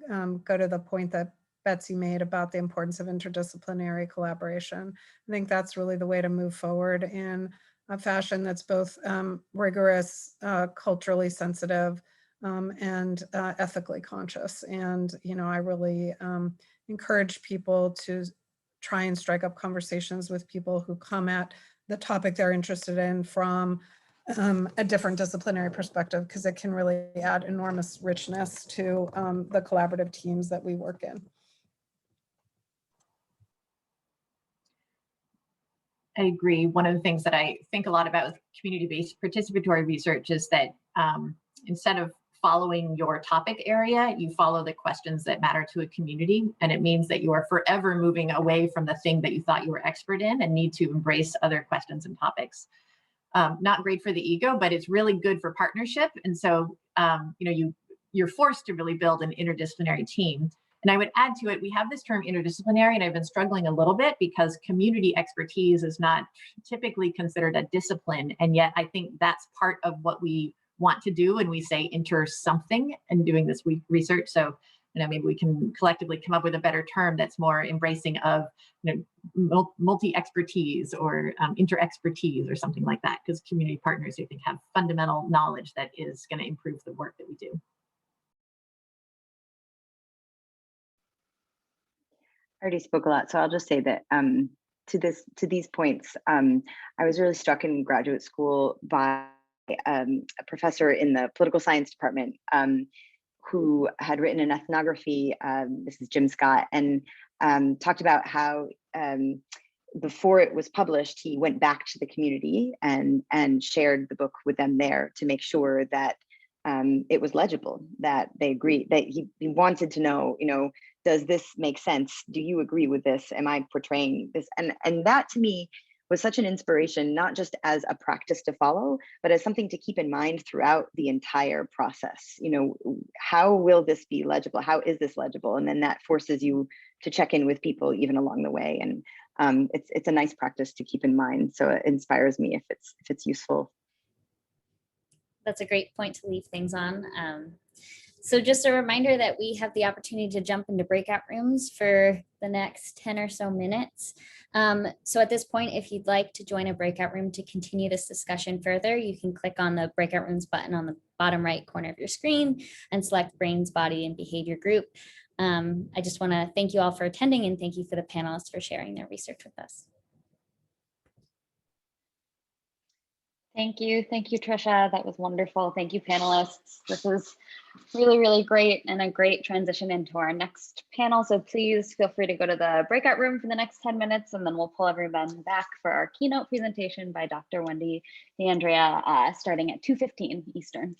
go to the point that Betsy made about the importance of interdisciplinary collaboration. I think that's really the way to move forward in a fashion that's both rigorous, culturally sensitive, and ethically conscious. And, I really encourage people to try and strike up conversations with people who come at the topic they're interested in from a different disciplinary perspective, because it can really add enormous richness to the collaborative teams that we work in. I agree. One of the things that I think a lot about with community-based participatory research is that instead of following your topic area, you follow the questions that matter to a community. And it means that you are forever moving away from the thing that you thought you were expert in and need to embrace other questions and topics. Not great for the ego, but it's really good for partnership. And so, you're forced to really build an interdisciplinary team. And I would add to it, we have this term interdisciplinary, and I've been struggling a little bit because community expertise is not typically considered a discipline. And yet I think that's part of what we want to do when we say inter something and doing this research. So, maybe we can collectively come up with a better term that's more embracing of, multi-expertise or inter-expertise or something like that, because community partners, I think, have fundamental knowledge that is going to improve the work that we do. I already spoke a lot, so I'll just say that to these points, I was really struck in graduate school by a professor in the political science department who had written an ethnography. This is Jim Scott, and talked about how before it was published, he went back to the community and shared the book with them there to make sure that it was legible, that they agreed, that he wanted to know, does this make sense? Do you agree with this? Am I portraying this? And that to me was such an inspiration, not just as a practice to follow, but as something to keep in mind throughout the entire process. How will this be legible? How is this legible? And then that forces you to check in with people even along the way. And it's a nice practice to keep in mind. So it inspires me if it's useful. That's a great point to leave things on. So just a reminder that we have the opportunity to jump into breakout rooms for the next 10 or so minutes. So at this point, if you'd like to join a breakout room to continue this discussion further, you can click on the breakout rooms button on the bottom right corner of your screen and select Brains, Body, and Behavior Group. I just want to thank you all for attending, and thank you for the panelists for sharing their research with us. Thank you, Trisha. That was wonderful. Thank you, panelists. This is really, really great and a great transition into our next panel. So please feel free to go to the breakout room for the next 10 minutes, and then we'll pull everyone back for our keynote presentation by Dr. Wendy D'Andrea starting at 2:15 Eastern.